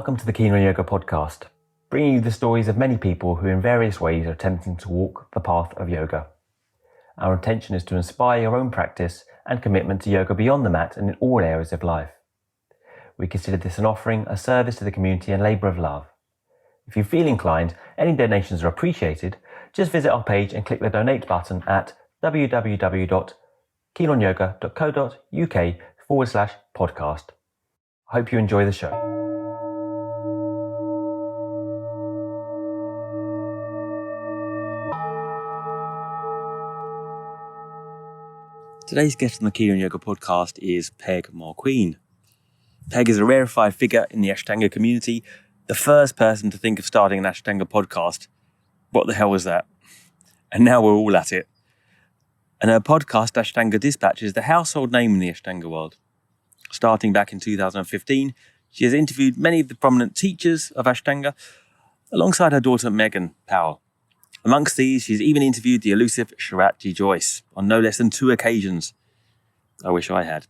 Welcome to the Keen on Yoga podcast, bringing you the stories of many people who in various ways are attempting to walk the path of yoga. Our intention is to inspire your own practice and commitment to yoga beyond the mat and in all areas of life. We consider this an offering, a service to the community and labour of love. If you feel inclined, any donations are appreciated. Just visit our page and click the donate button at www.keenonyoga.co.uk/podcast. I hope you enjoy the show. Today's guest on the Keen on Yoga podcast is Peg Mulqueen. Peg is a rarefied figure in the Ashtanga community, the first person to think of starting an Ashtanga podcast. What the hell was that? And now we're all at it. And her podcast, Ashtanga Dispatch, is the household name in the Ashtanga world. Starting back in 2015, she has interviewed many of the prominent teachers of Ashtanga alongside her daughter Megan Powell. Amongst these, she's even interviewed the elusive Sharatji Joyce on no less than 2 occasions. I wish I had.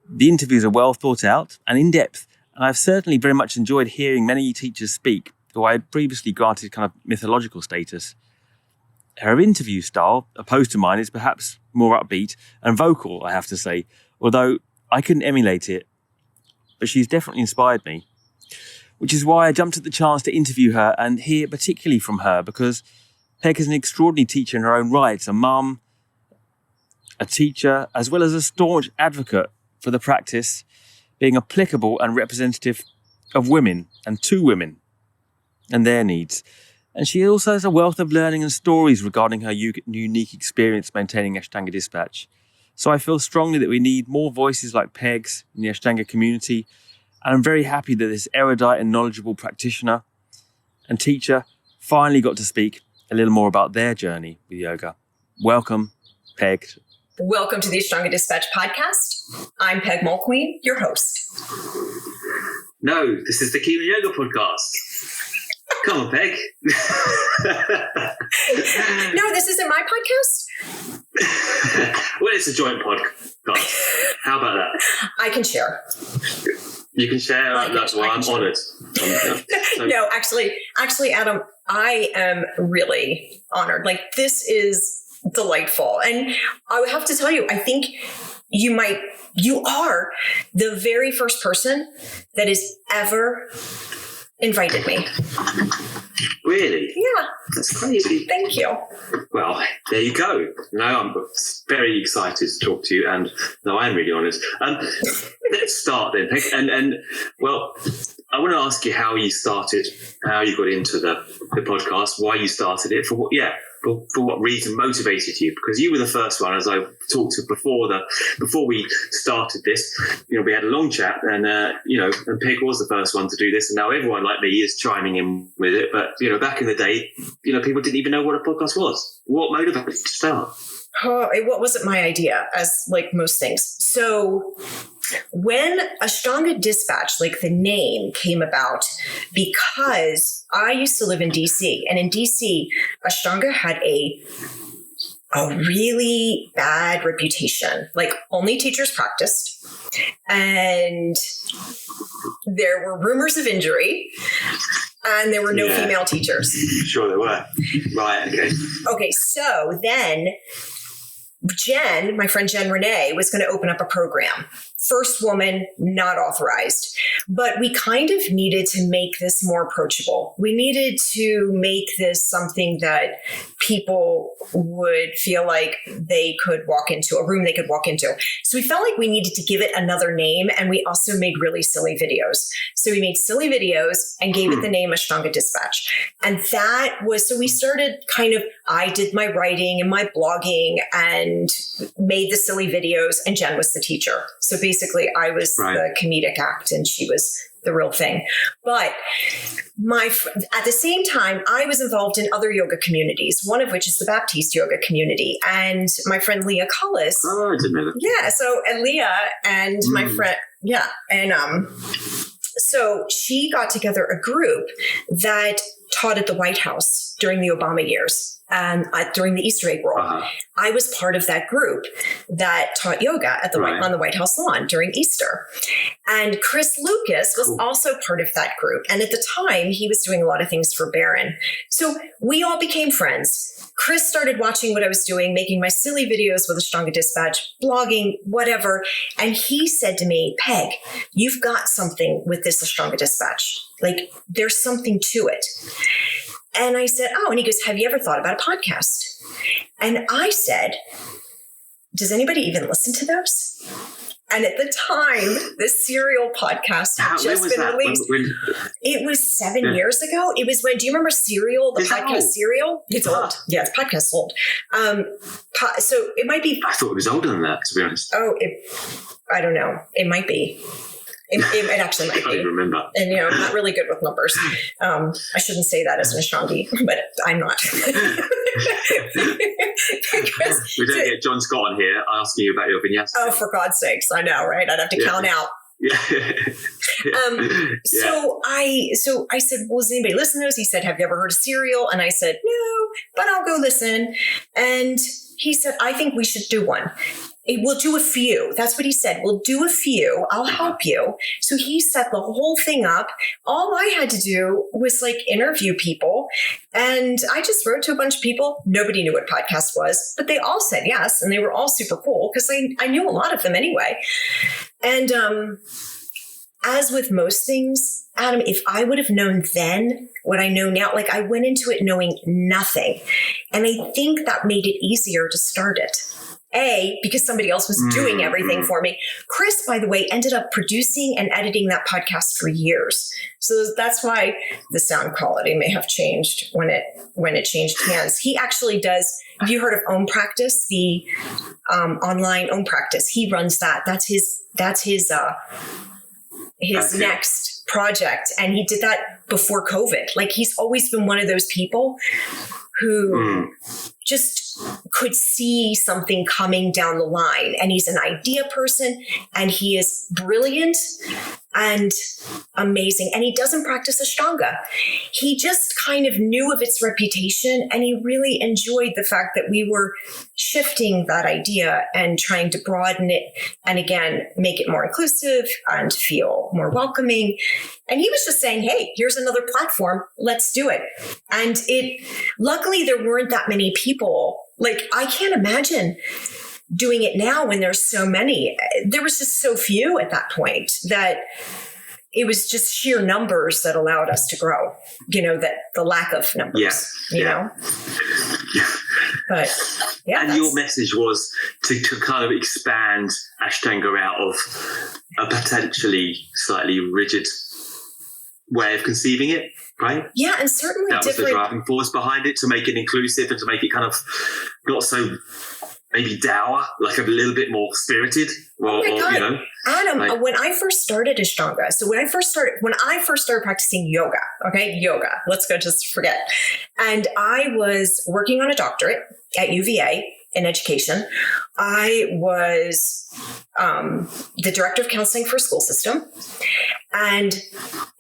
The interviews are well thought out and in-depth, and I've certainly very much enjoyed hearing many teachers speak who I had previously granted kind of mythological status. Her interview style, opposed to mine, is perhaps more upbeat and vocal, I have to say, although I couldn't emulate it, but she's definitely inspired me. Which is why I jumped at the chance to interview her and hear particularly from her, because Peg is an extraordinary teacher in her own right, a mum, a teacher, as well as a staunch advocate for the practice being applicable and representative of women and to women and their needs. And she also has a wealth of learning and stories regarding her unique experience maintaining Ashtanga Dispatch. So I feel strongly that we need more voices like Peg's in the Ashtanga community, and I'm very happy that this erudite and knowledgeable practitioner and teacher finally got to speak a little more about their journey with yoga. Welcome, Peg. Welcome to the Ashtanga Dispatch podcast. I'm Peg Mulqueen, your host. No, this is the Keen on Yoga podcast. Come on, Peg. No, this isn't my podcast. Well, it's a joint podcast. How about that? I can share. You can share. That's why I'm honoured. No, actually, Adam, I am really honored. Like, this is delightful. And I have to tell you, I think you are the very first person that has ever invited me. Really? Yeah. That's crazy. Thank you. Well, there you go. Now I'm very excited to talk to you, and no, I am really honoured. Let's start then, Peg. And well, I want to ask you how you started, how you got into the podcast, why you started it, for what reason motivated you? Because you were the first one, as I talked to before we started this. You know, we had a long chat, and and Peg was the first one to do this, and now everyone like me is chiming in with it. But back in the day, people didn't even know what a podcast was. What motivated you to start? What wasn't my idea, as like most things. So when Ashtanga Dispatch, like the name, came about, because I used to live in DC, and in DC, Ashtanga had a really bad reputation. Like, only teachers practiced, and there were rumors of injury, and there were no female teachers. Sure there were. Right, okay. Okay, so then Jen, my friend Jen Renee, was going to open up a program. First woman, not authorized. But we kind of needed to make this more approachable. We needed to make this something that people would feel like they could walk into, a room they could walk into. So we felt like we needed to give it another name, and we also made really silly videos. So we made silly videos and gave it the name Ashtanga Dispatch. And that was, so we started I did my writing and my blogging and made the silly videos, and Jen was the teacher. So basically I was the comedic act and she was the real thing. But at the same time, I was involved in other yoga communities, one of which is the Baptiste yoga community. And my friend Leah Cullis. Oh, I didn't know that. Yeah. So, and Leah and my friend, so she got together a group that taught at the White House during the Obama years and during the Easter egg roll. I was part of that group that taught yoga at on the White House lawn during Easter. And Chris Lucas was also part of that group. And at the time, he was doing a lot of things for Barron. So we all became friends. Chris started watching what I was doing, making my silly videos with Ashtanga Dispatch, blogging, whatever. And he said to me, Peg, you've got something with this Ashtanga Dispatch. Like, there's something to it. And I said, oh, and he goes, have you ever thought about a podcast? And I said, does anybody even listen to those? And at the time, the Serial podcast had just been released. It was 7 years ago. It was when, do you remember Serial, the podcast Serial? It's old. Yeah, it's podcast old. So it might be. I thought it was older than that, to be honest. Oh, I don't know. It might be. It actually might be. I don't remember. And, I'm not really good with numbers. I shouldn't say that as an Ashtangi, but I'm not. We don't get John Scott on here asking you about your vinyasa. Oh, for God's sakes. I know, right? I'd have to count out. Yeah. So I said, well, does anybody listen to those? He said, have you ever heard of Serial? And I said, no, but I'll go listen. And he said, I think we should do one. We'll do a few. That's what he said. We'll do a few. I'll help you. So he set the whole thing up. All I had to do was interview people. And I just wrote to a bunch of people. Nobody knew what podcast was, but they all said yes. And they were all super cool because I knew a lot of them anyway. And as with most things, Adam, if I would have known then what I know now, I went into it knowing nothing. And I think that made it easier to start it. Because somebody else was doing everything for me. Chris, by the way, ended up producing and editing that podcast for years. So that's why the sound quality may have changed when it changed hands. He actually does. Have you heard of Om Practice, the online Om Practice? He runs that. That's his next project. And he did that before COVID. He's always been one of those people who just could see something coming down the line. And he's an idea person, and he is brilliant and amazing. And he doesn't practice Ashtanga. He just kind of knew of its reputation, and he really enjoyed the fact that we were shifting that idea and trying to broaden it and, again, make it more inclusive and feel more welcoming. And he was just saying, hey, here's another platform. Let's do it. And luckily, there weren't that many people. I can't imagine doing it now when there's so many. There was just so few at that point that it was just sheer numbers that allowed us to grow, that the lack of numbers, you know? But and your message was to kind of expand Ashtanga out of a potentially slightly rigid way of conceiving it, right? Yeah, and certainly that was the driving force behind it, to make it inclusive and to make it kind of not so maybe dour, a little bit more spirited. Adam, when I first started Ashtanga, when I first started practicing yoga, let's go just forget. And I was working on a doctorate at UVA in education. I was the director of counseling for a school system and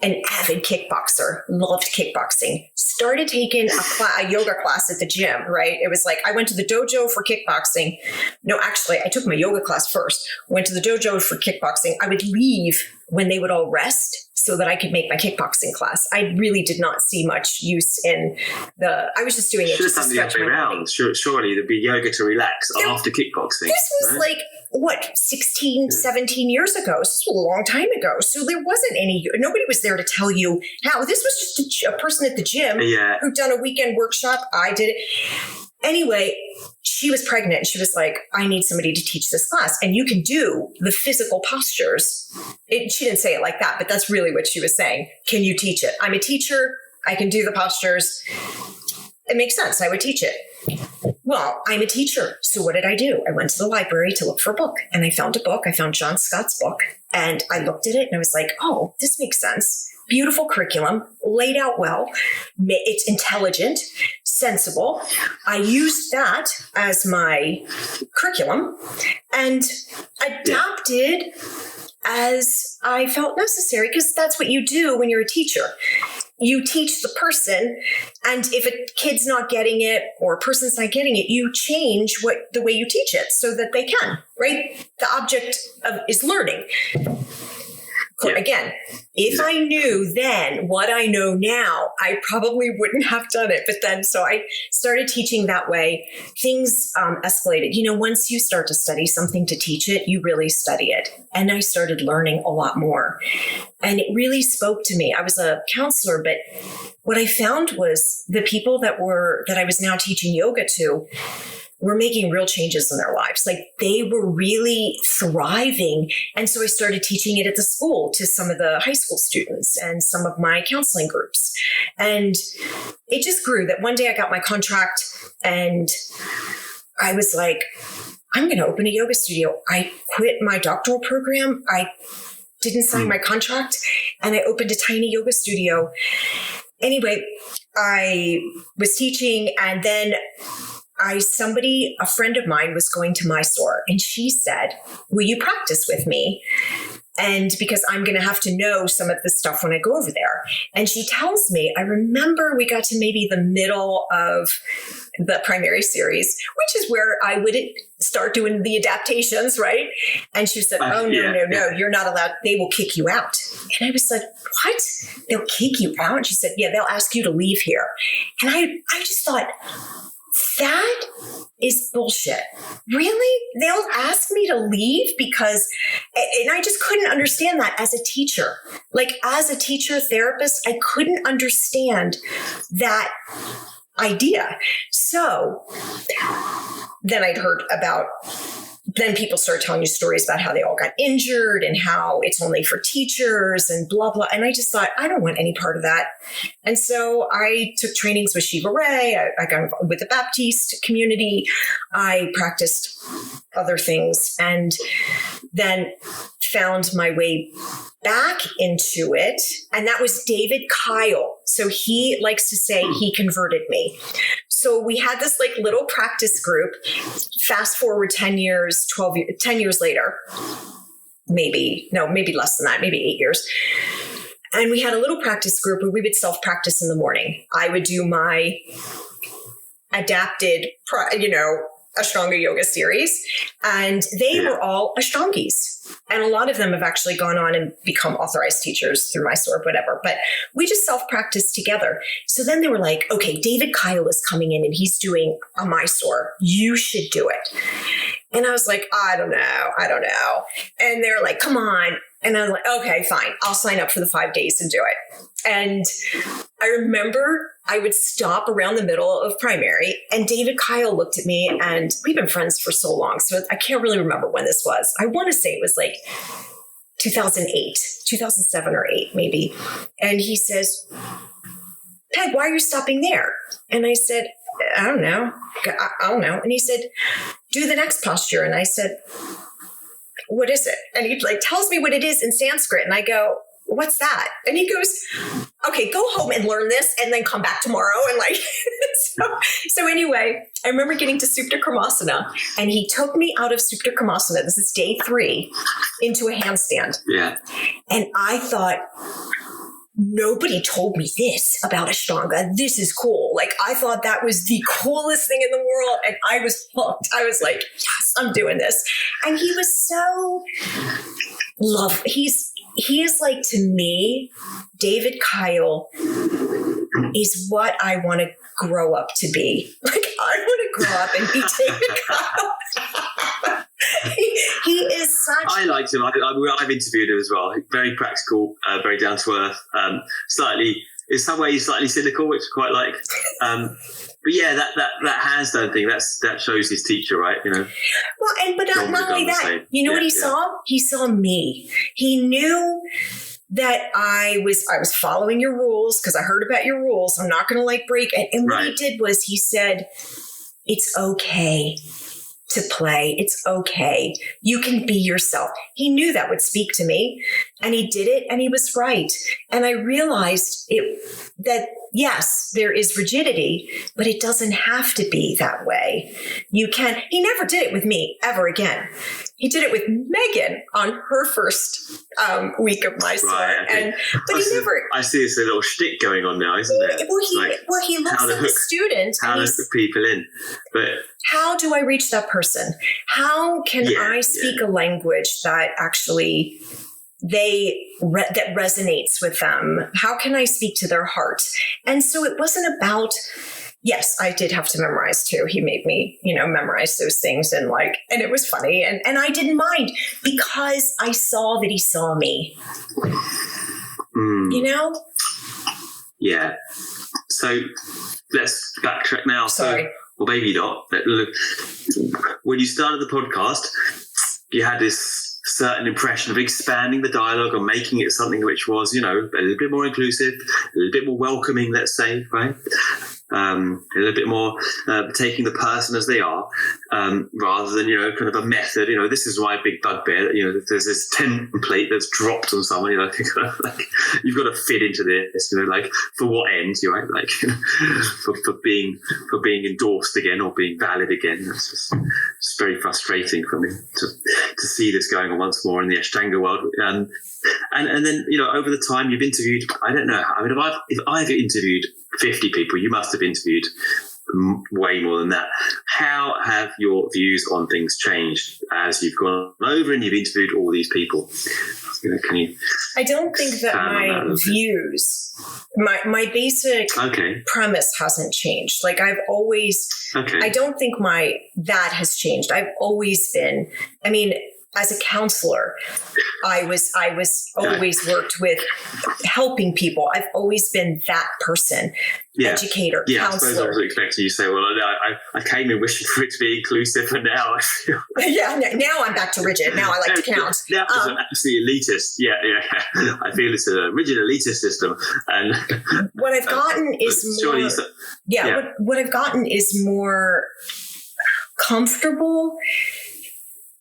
an avid kickboxer, loved kickboxing. Started taking a yoga class at the gym, right? It was I went to the dojo for kickboxing. No, actually, I took my yoga class first, went to the dojo for kickboxing. I would leave when they would all rest so that I could make my kickboxing class. I really did not see much use in I was just doing it just to stretch my body. Surely there'd be yoga to relax after kickboxing. This was 16, 17 years ago. This was a long time ago. So there wasn't nobody was there to tell you how. This was just a person at the gym who'd done a weekend workshop. I did it. Anyway, she was pregnant and she was like, I need somebody to teach this class. And you can do the physical postures. She didn't say it like that, but that's really what she was saying. Can you teach it? I'm a teacher. I can do the postures. It makes sense. I would teach it. Well, I'm a teacher. So what did I do? I went to the library to look for a book, and I found a book. I found John Scott's book, and I looked at it and I was like, oh, this makes sense. Beautiful curriculum, laid out well. It's intelligent, sensible. I used that as my curriculum and adapted as I felt necessary, because that's what you do when you're a teacher. you teach the person, and if a kid's not getting it or a person's not getting it, you change the way you teach it so that they can, right? The object is learning. Yeah. Again, if I knew then what I know now, I probably wouldn't have done it. But then, so I started teaching that way. Things escalated. Once you start to study something to teach it, you really study it. And I started learning a lot more. And it really spoke to me. I was a counselor, but what I found was the people that I was now teaching yoga to were making real changes in their lives. Like, they were really thriving. And so I started teaching it at the school to some of the high school students and some of my counseling groups. And it just grew that one day I got my contract and I was like, I'm going to open a yoga studio. I quit my doctoral program. I didn't sign my contract, and I opened a tiny yoga studio. Anyway, I was teaching, and then a friend of mine was going to Mysore, and she said, will you practice with me? And because I'm going to have to know some of this stuff when I go over there. And she tells me, I remember we got to maybe the middle of the primary series, which is where I would start doing the adaptations, right? And she said, no, you're not allowed. They will kick you out. And I was like, what? They'll kick you out? And she said, yeah, they'll ask you to leave here. And I just thought, that is bullshit. Really? They'll ask me to leave because, and I just couldn't understand that as a teacher. Like, as a teacher therapist, I couldn't understand that idea. So then then people started telling you stories about how they all got injured and how it's only for teachers and blah, blah. And I just thought, I don't want any part of that. And so I took trainings with Shiva Ray. I got involved with the Baptiste community. I practiced other things and then found my way back into it. And that was David Kyle. So he likes to say he converted me. So we had this like little practice group. Fast forward 10 years later, maybe less than that, maybe 8 years. And we had a little practice group where we would self-practice in the morning. I would do my adapted, Ashtanga yoga series, and they were all Ashtangis. And a lot of them have actually gone on and become authorized teachers through Mysore, whatever. But we just self-practiced together. So then they were like, okay, David Kyle is coming in and he's doing a Mysore. You should do it. And I was like, I don't know. And they're like, come on. And I was like, okay, fine. I'll sign up for the 5 days and do it. And I remember I would stop around the middle of primary and David Kyle looked at me, and we've been friends for so long. So I can't really remember when this was. I want to say it was like 2008, 2007 or 8, maybe. And he says, Peg, why are you stopping there? And I said, I don't know. And he said, do the next posture. And I said, what is it? And he tells me what it is in Sanskrit. And I go, what's that? And he goes, okay, go home and learn this and then come back tomorrow. And so anyway, I remember getting to Supta Karmasana, and he took me out of Supta Karmasana. This is day 3 into a handstand. Yeah. And I thought, nobody told me this about Ashtanga. This is cool. I thought that was the coolest thing in the world. And I was hooked. I was like, yes, I'm doing this. And he was so lovely. He is like, to me, David Kyle is what I want to grow up to be. I want to grow up and be David Kyle. He is such. I liked him. I've interviewed him as well. Very practical, very down to earth. Slightly, in some ways, slightly cynical, which I quite like. But yeah, that handstand thing, that shows his teacher, right? Well, but not only that, what he saw? He saw me. He knew that I was following your rules because I heard about your rules. I'm not going to break it. And what he did was he said, it's okay to play. It's okay. You can be yourself. He knew that would speak to me, and he did it, and he was right. And I realized that yes, there is rigidity, but it doesn't have to be that way. He never did it with me ever again. He did it with Megan on her first week of my sport. Okay. I see this little shtick going on now, isn't there? He looks at the student. How to hook people in. But how do I reach that person? How can I speak a language that actually that resonates with them? How can I speak to their heart? And so it wasn't about, yes, I did have to memorize too. He made me, memorize those things and it was funny. And I didn't mind because I saw that he saw me, Yeah. So let's backtrack now. Sorry. Well, maybe not. When you started the podcast, you had this certain impression of expanding the dialogue and making it something which was, a little bit more inclusive, a little bit more welcoming, let's say, right? A little bit more taking the person as they are, rather than, kind of a method. This is my big bugbear, that, there's this template that's dropped on someone, you've got to fit into this, for what end, right? For being endorsed again or being valid again. That's just very frustrating for me to see this going on once more in the Ashtanga world. And then, over the time you've interviewed, I don't know, if I've interviewed 50 people, you must have interviewed way more than that. How have your views on things changed as you've gone over and you've interviewed all these people? Can you? I don't think that my views, my basic premise hasn't changed. I've always, I don't think that has changed. I've always been, as a counselor, I was always worked with helping people. I've always been that person, educator, counselor. I suppose I was expecting you to say, well, I came in wishing for it to be inclusive, and now I feel... now I'm back to rigid. Now I like to count. Now it's an absolutely elitist. Yeah. I feel it's a rigid elitist system. And what I've gotten is more... What I've gotten is more comfortable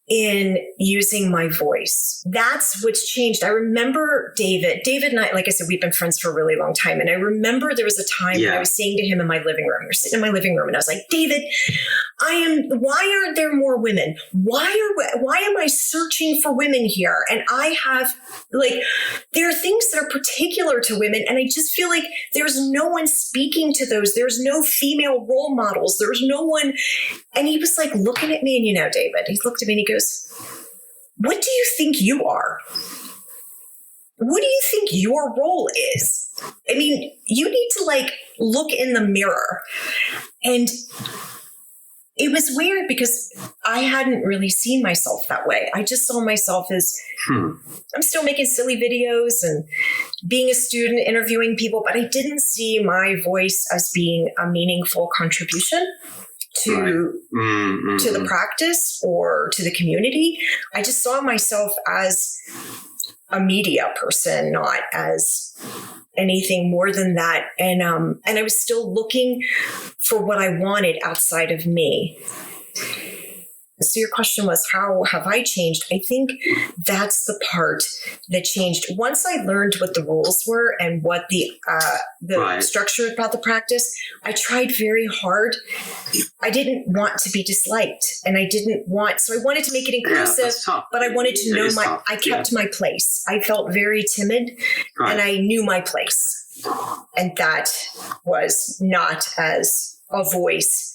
in using my voice. That's what's changed. I remember David and I, like I said, we've been friends for a really long time. And I remember there was a time when I was saying to him in my living room, we're sitting in my living room, and I was like, David, why aren't there more women? Why am I searching for women here? And I have there are things that are particular to women. And I just feel like there's no one speaking to those. There's no female role models. There's no one. And he was looking at me, and David, he looked at me and he goes, what do you think you are? What do you think your role is? You need to look in the mirror. And it was weird because I hadn't really seen myself that way. I just saw myself as I'm still making silly videos and being a student, interviewing people, but I didn't see my voice as being a meaningful contribution to the practice or to the community. I just saw myself as a media person, not as anything more than that. And I was still looking for what I wanted outside of me. So your question was, how have I changed? I think that's the part that changed. Once I learned what the rules were and what the structure about the practice, I tried very hard. I didn't want to be disliked, and so I wanted to make it inclusive, but I wanted to know I kept my place. I felt very timid, and I knew my place. And that was not as a voice.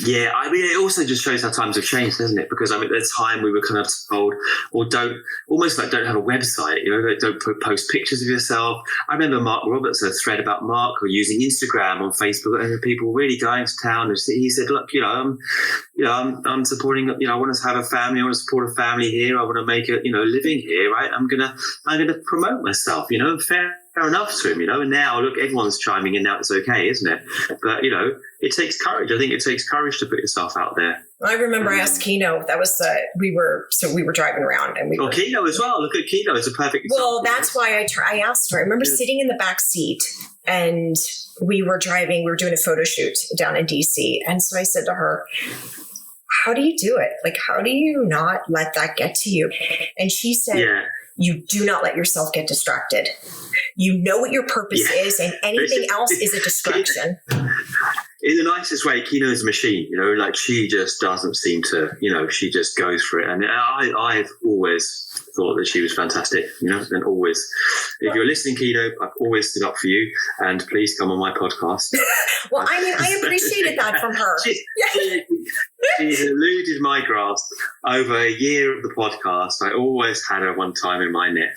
Yeah, it also just shows how times have changed, doesn't it? Because at the time we were kind of told, or don't have a website, don't post pictures of yourself. I remember Mark Roberts, a thread about Mark, or using Instagram on Facebook, and people really going to town. And he said, look, I'm supporting, I want to have a family, I want to support a family here, I want to make a living here, right? I'm gonna promote myself, fair enough to him, and now look, everyone's chiming in now. It's okay, isn't it? But it takes courage. I think it takes courage to put yourself out there. I remember I asked Kino. That was we were driving around, and Kino as well. Look at Kino; it's a perfect example. Well, that's why I asked her. I remember sitting in the back seat, and we were driving. We were doing a photo shoot down in DC, and so I said to her, how do you do it? How do you not let that get to you? And she said, you do not let yourself get distracted. You know what your purpose is, and anything else is a distraction. In the nicest way, Kino's a machine, like she just doesn't seem to, she just goes for it. And I've always thought that she was fantastic, and always. If you're listening, Kino, I've always stood up for you, and please come on my podcast. Well, I mean, I appreciated that from her. She's eluded my grasp over a year of the podcast. I always had her one time in my net,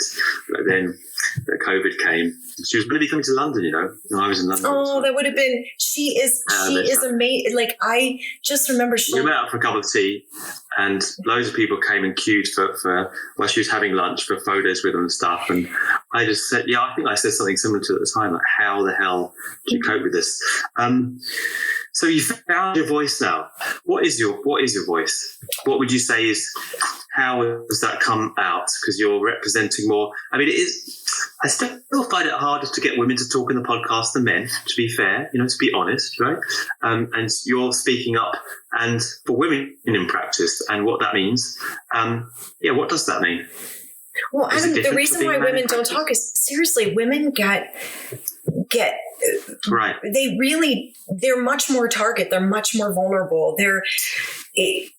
but then COVID came. She was going to be coming to London, and I was in London. Oh, that would have been. She is amazing. Like, I just remember we met up for a cup of tea, and loads of people came and queued for while she was having lunch for photos with them and stuff. And I just said, I think I said something similar to it at the time, like, how the hell do you cope with this? So you found your voice now. What is your voice? What would you say is, how does that come out? Because you're representing more. I mean, I still find it harder to get women to talk in the podcast than men, to be fair, to be honest, right? And you're speaking up and for women in practice and what that means. What does that mean? Well, Adam, the reason why women don't talk is, seriously, women get right. They're much more target. They're much more vulnerable.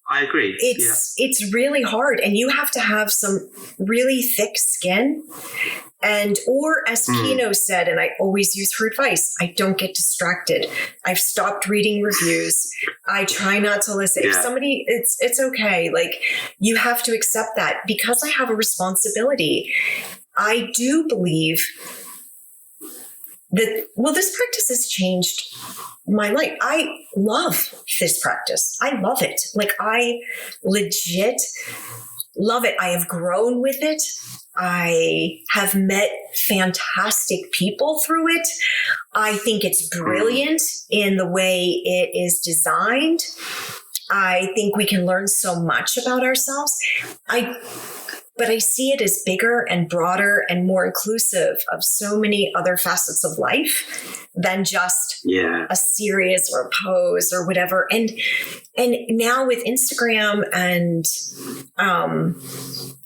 I agree. It's really hard, and you have to have some really thick skin. Or as Kino said, and I always use her advice, I don't get distracted. I've stopped reading reviews. I try not to listen. If somebody, it's okay. Like, you have to accept that, because I have a responsibility. I do believe that, this practice has changed my life. I love this practice. I love it. Like, I legit love it. I have grown with it. I have met fantastic people through it. I think it's brilliant in the way it is designed. I think we can learn so much about ourselves. But I see it as bigger and broader and more inclusive of so many other facets of life than just a series or a pose or whatever. And now with Instagram and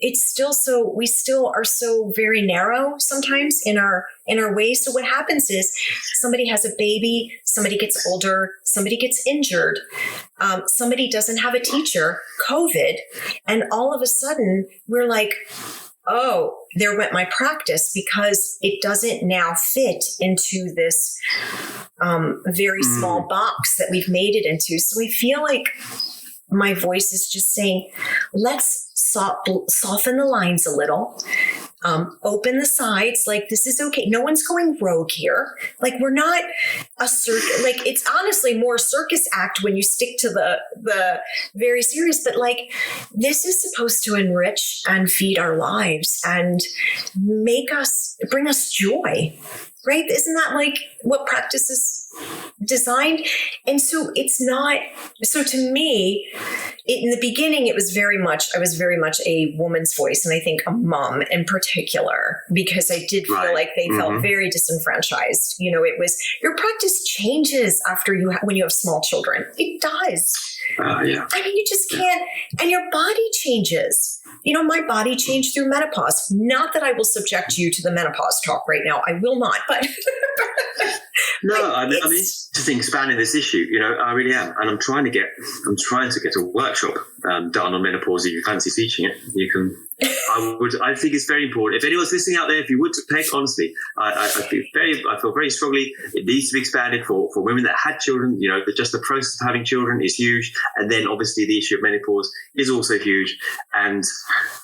it's still we still are so very narrow sometimes in our ways. So what happens is somebody has a baby, somebody gets older, somebody gets injured, somebody doesn't have a teacher, COVID, and all of a sudden we're like, oh, there went my practice, because it doesn't now fit into this very small box that we've made it into. So we feel like my voice is just saying, let's soften the lines a little, open the sides. Like, this is okay. No one's going rogue here. Like, we're not a circus. Like, it's honestly more a circus act when you stick to the very serious. But like, this is supposed to enrich and feed our lives and bring us joy. Right? Isn't that like what practice is designed? And so it's not, so to me, in the beginning, I was very much a woman's voice. And I think a mom in particular, because I did feel like they felt very disenfranchised. It was, your practice changes when you have small children. It does. I mean, you just can't, and your body changes. My body changed through menopause. Not that I will subject you to the menopause talk right now. I will not, but. No, I'm interested in expanding this issue. I really am. And I'm trying to get a workshop done on menopause. If you fancy teaching it, you can. I think it's very important. If anyone's listening out there, if you would, Peg, honestly, I feel very strongly it needs to be expanded for women that had children. Just the process of having children is huge, and then obviously the issue of menopause is also huge. And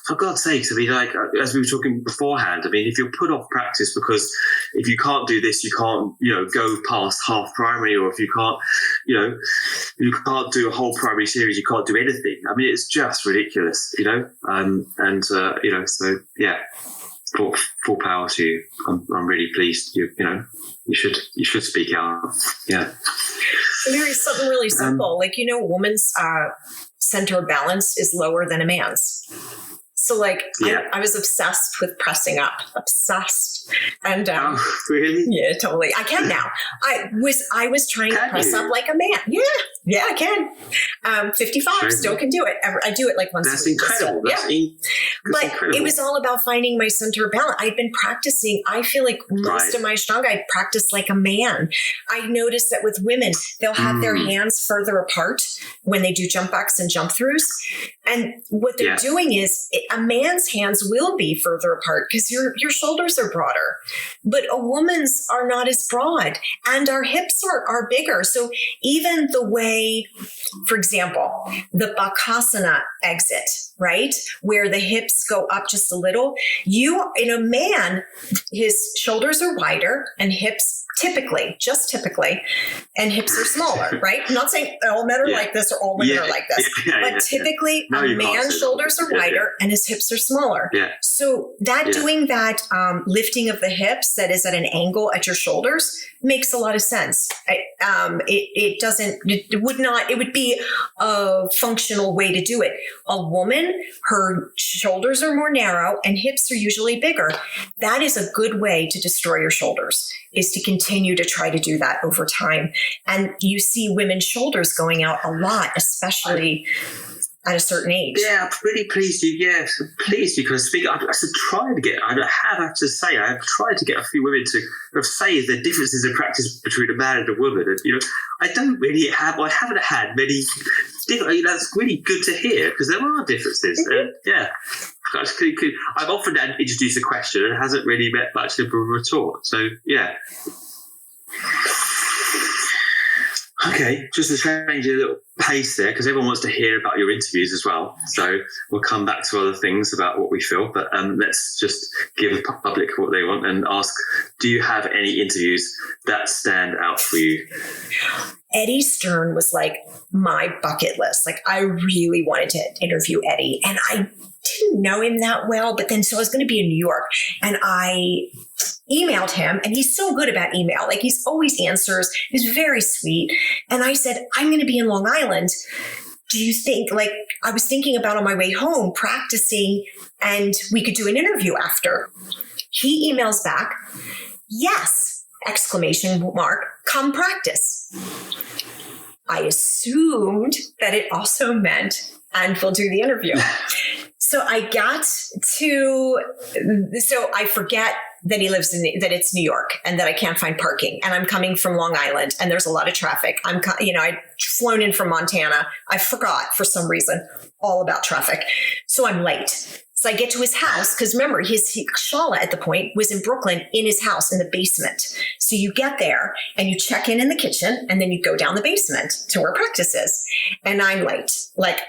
for God's sakes, I mean, like, as we were talking beforehand, I mean, if you're put off practice because if you can't do this, you can't, go past half primary, or if you can't, you can't do a whole primary series, you can't do anything. I mean, it's just ridiculous, so yeah, full power to you. I'm really pleased. You should speak out. Yeah. There's something really simple, a woman's center of balance is lower than a man's. So like, I was obsessed with pressing up, and really? Yeah, totally. I can now. I was trying to press up like a man. Yeah, I can. 55, still can do it. I do it like once That's a week. incredible. But incredible. it was all about finding my center of balance. I'd been practicing. I feel like most of my Ashtanga, I practice like a man. I noticed that with women, they'll have their hands further apart when they do jump backs and jump throughs. And what they're doing is a man's hands will be further apart because your shoulders are broader, but a woman's are not as broad and our hips are bigger. So even the way, for example, the Bakasana exit, right? Where the hips go up just a little. In a man, his shoulders are wider and hips just typically, and hips are smaller, right? I'm not saying all men are like this or all women are like this, but typically a man's shoulders are wider and his hips are smaller. Yeah. So doing that lifting of the hips that is at an angle at your shoulders makes a lot of sense. It would be a functional way to do it. A woman, her shoulders are more narrow and hips are usually bigger. That is a good way to destroy your shoulders, is to continue to try to do that over time. And you see women's shoulders going out a lot, especially at a certain age. Yeah, I'm pretty pleased. Yes, pleased you can speak. I've tried to get. I have to say, I've tried to get a few women to say the differences in practice between a man and a woman. And I don't really have. I haven't had many. That's really good to hear because there are differences. And I've often introduced a question and it hasn't really met much of a retort. So yeah. Okay, just to change a little pace there, because everyone wants to hear about your interviews as well. So we'll come back to other things about what we feel, but let's just give the public what they want and ask, do you have any interviews that stand out for you? Eddie Stern was like my bucket list. Like I really wanted to interview Eddie, and I didn't know him that well, but then so I was going to be in New York and I emailed him, and he's so good about email. Like he's always answers. He's very sweet. And I said, I'm going to be in Long Island. Do you think, like I was thinking about on my way home, practicing, and we could do an interview after. He emails back, yes, ! Come practice. I assumed that it also meant, and we'll do the interview. So I forget that he lives that it's New York and that I can't find parking, and I'm coming from Long Island and there's a lot of traffic. I'd flown in from Montana. I forgot for some reason all about traffic. So I'm late. So I get to his house because remember his Shala at the point was in Brooklyn in his house in the basement. So you get there and you check in the kitchen and then you go down the basement to where practice is. And I'm late. Like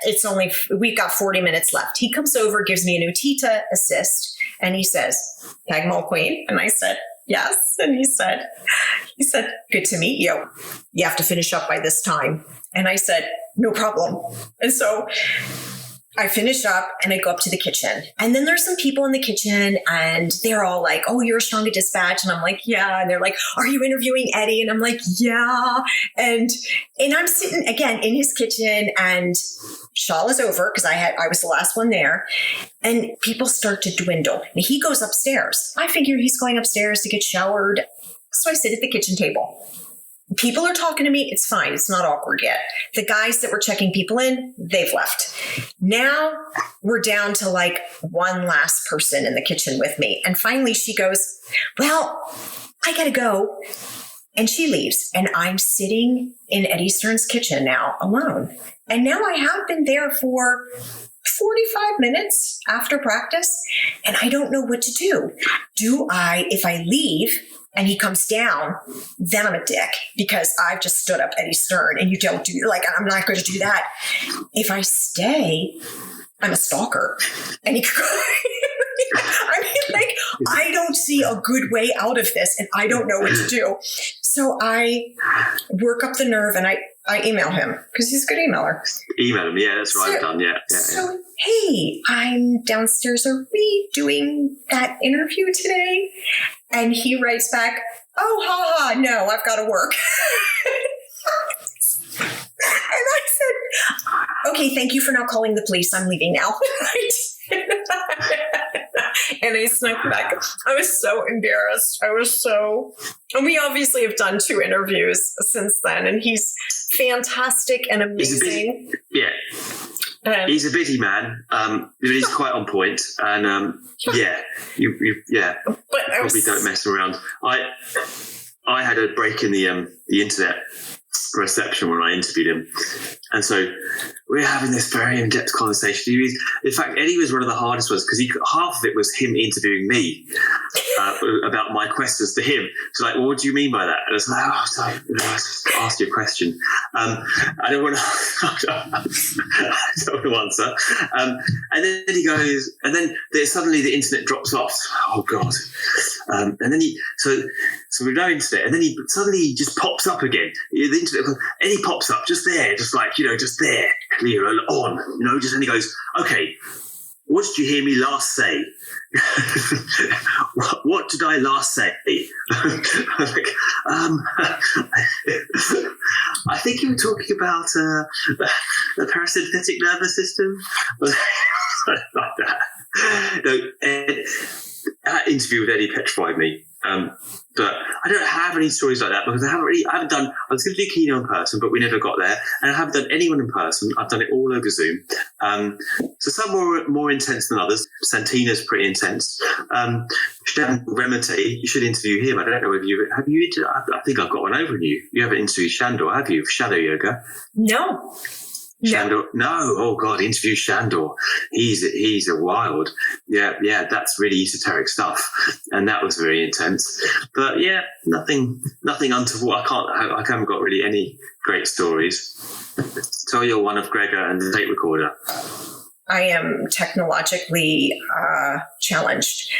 we've got 40 minutes left. He comes over, gives me an Utita assist, and he says, Peg Mulqueen. And I said, yes. And he said, good to meet you. You have to finish up by this time. And I said, no problem. And so I finish up and I go up to the kitchen, and then there's some people in the kitchen and they're all like, oh, you're Ashtanga Dispatch. And I'm like, yeah. And they're like, are you interviewing Eddie? And I'm like, yeah. And I'm sitting again in his kitchen and Shawl is over because I was the last one there, and people start to dwindle. And he goes upstairs. I figure he's going upstairs to get showered. So I sit at the kitchen table. People are talking to me. It's fine. It's not awkward yet. The guys that were checking people in, they've left. Now we're down to like one last person in the kitchen with me. And finally she goes, well, I got to go. And she leaves. And I'm sitting in Eddie Stern's kitchen now alone. And now I have been there for 45 minutes after practice. And I don't know what to do. If I leave and he comes down, then I'm a dick because I've just stood up Eddie Stern and you don't do, like, I'm not going to do that. If I stay, I'm a stalker. And he I mean, like, I don't see a good way out of this and I don't know what to do. So I work up the nerve and I email him because he's a good emailer. Email him, yeah, that's what I've done, yeah. So, hey, I'm downstairs. Are we doing that interview today? And he writes back, oh, no, I've got to work. And I said, okay, thank you for not calling the police. I'm leaving now. And I snuck back. I was so embarrassed. And we obviously have done 2 interviews since then. And he's fantastic and amazing. He's a busy man. He's quite on point, and But probably don't mess around. I had a break in the internet reception when I interviewed him, and so we were having this very in-depth conversation. In fact, Eddie was one of the hardest ones because half of it was him interviewing me about my questions to him. So like, well, what do you mean by that? And I was like, oh, sorry, I just asked you a question. I don't want to answer. And then he goes, and then suddenly the internet drops off. Oh God! And then so we've no internet, and then he suddenly just pops up again. The internet, and he pops up just there, just like, just there, clear on, and he goes, okay, what did you hear me last say? What did I last say? I'm like, I think you were talking about the parasympathetic nervous system. Like that. No, that interview with Eddie petrified me. But I don't have any stories like that because I haven't done, I was going to do Keno in person, but we never got there. And I haven't done anyone in person. I've done it all over Zoom. So some more intense than others. Santina's pretty intense. Stan Remete, you should interview him. I don't know if have you, I think I've got one over on you. You haven't interviewed Shandor, have you? Shadow yoga? No. Shandor, no. Oh God, interview Shandor. He's a wild. Yeah, that's really esoteric stuff, and that was very intense. But yeah, nothing untoward. I haven't got really any great stories. Tell you one of Gregor and the tape recorder. I am technologically challenged,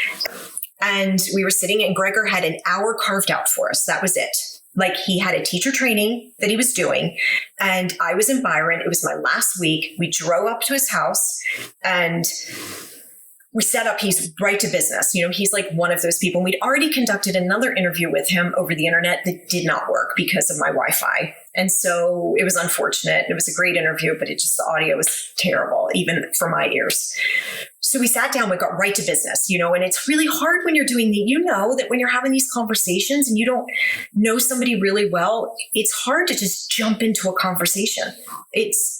and we were sitting, and Gregor had an hour carved out for us. That was it. Like, he had a teacher training that he was doing, and I was in Byron. It was my last week. We drove up to his house and we set up, he's right to business. He's like one of those people. And we'd already conducted another interview with him over the internet that did not work because of my Wi-Fi. And so it was unfortunate. It was a great interview, but the audio was terrible, even for my ears. So we sat down, we got right to business, and it's really hard when you're doing that when you're having these conversations and you don't know somebody really well, it's hard to just jump into a conversation. It's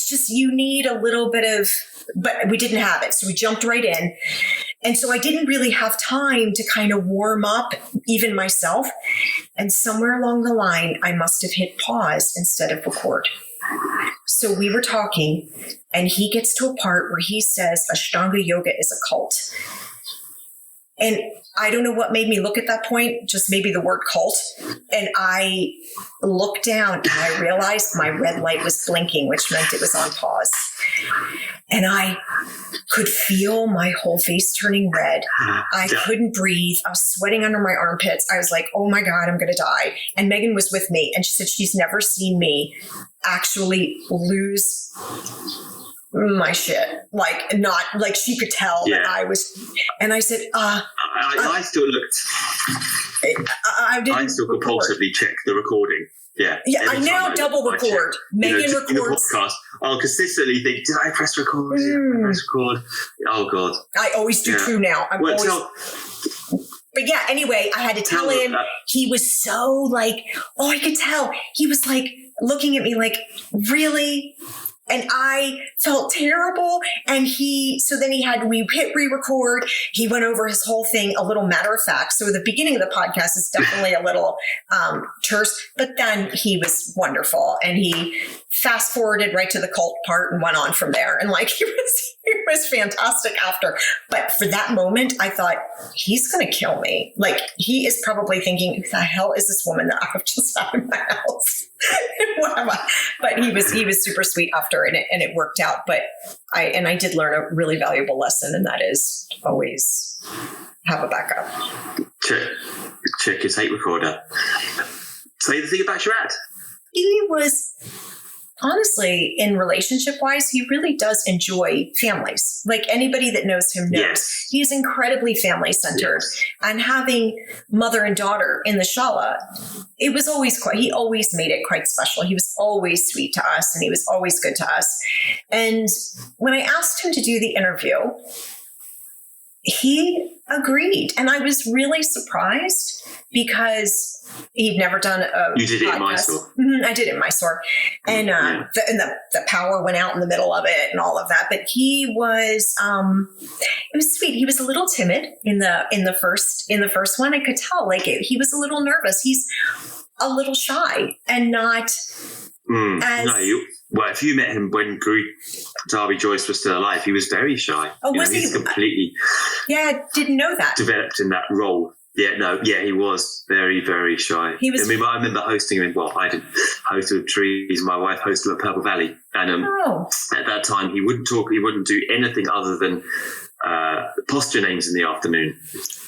just, you need a little bit of, but we didn't have it. So we jumped right in. And so I didn't really have time to kind of warm up even myself. And somewhere along the line, I must have hit pause instead of record. So we were talking, and he gets to a part where he says Ashtanga yoga is a cult. And I don't know what made me look at that point, just maybe the word cult. And I looked down and I realized my red light was blinking, which meant it was on pause. And I could feel my whole face turning red. I couldn't breathe. I was sweating under my armpits. I was like, oh my God, I'm going to die. And Megan was with me, and she said she's never seen me actually lose my shit. Not like she could tell that I was. And I said, I still looked. I still compulsively check the recording. Yeah, I now double record. Megan records. In the podcast, I'll consistently think, did I press record? Did I press record? Oh God. I always do too now. But yeah, anyway, I had to tell him. He was so I could tell. He was looking at me like, really? And I felt terrible. And we hit re-record. He went over his whole thing a little matter of fact. So the beginning of the podcast is definitely a little terse, but then he was wonderful. And he fast forwarded right to the cult part and went on from there. And he was fantastic after. But for that moment, I thought, he's going to kill me. He is probably thinking, who the hell is this woman that I've just had in my house? But he was super sweet after, and it worked out. But I did learn a really valuable lesson, and that is always have a backup. Check your tape recorder. Say the thing about your ad. He was, honestly, in relationship wise, he really does enjoy families. Like anybody that knows him knows. Yes. He is incredibly family centered. Yes. And having mother and daughter in the shala, it was always he always made it quite special. He was always sweet to us, and he was always good to us. And when I asked him to do the interview, he agreed. And I was really surprised because he'd never done a You did it in Mysore. I did it in Mysore. And, the power went out in the middle of it and all of that. But he was, it was sweet. He was a little timid in the first one. I could tell, like, he was a little nervous. He's a little shy and not well, if you met him when Darby Joyce was still alive, he was very shy. Oh, was he? He's completely didn't know that. developed in that role. He was very, very shy. He was. I remember hosting him. Well, I didn't host with Trees. My wife hosted him at Purple Valley, and at that time he wouldn't talk. He wouldn't do anything other than posture names in the afternoon.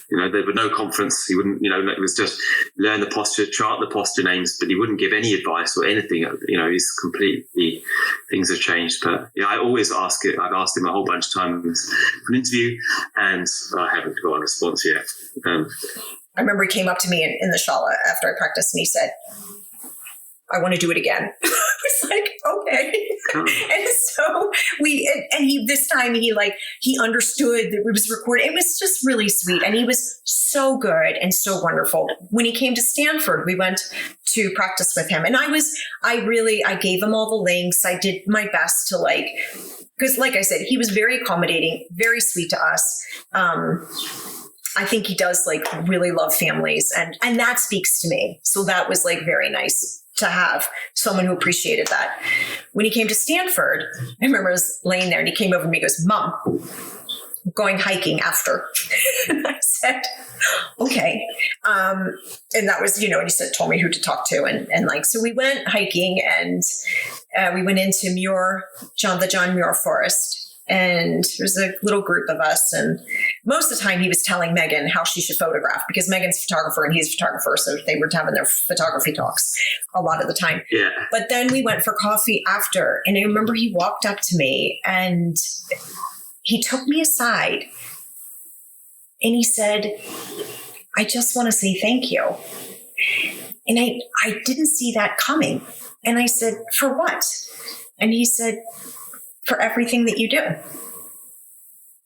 There were no conference. He wouldn't. It was just learn the posture, chart the posture names, but he wouldn't give any advice or anything. He's completely. Things have changed, but I always ask it. I've asked him a whole bunch of times for an interview, and I haven't got a response yet. I remember he came up to me in the shala after I practiced, and he said, "I want to do it again." I was like, "Okay." And so this time he understood that it was recorded. It was just really sweet, and he was so good and so wonderful. When he came to Stanford, we went to practice with him, and I gave him all the links. I did my best to because like I said, he was very accommodating, very sweet to us. I think he does really love families, and that speaks to me. So that was very nice to have someone who appreciated that. When he came to Stanford, I remember I was laying there and he came over to me and goes, "Mom, I'm going hiking after." And I said, "Okay." And that was, and he told me who to talk to. And so we went hiking, and we went into the John Muir Forest. And there's a little group of us, and most of the time he was telling Megan how she should photograph, because Megan's a photographer and he's a photographer, so they were having their photography talks a lot of the time. Yeah. But then we went for coffee after, and I remember he walked up to me and he took me aside and he said, "I just want to say thank you." And I didn't see that coming. And I said, "For what?" And he said, "For everything that you do."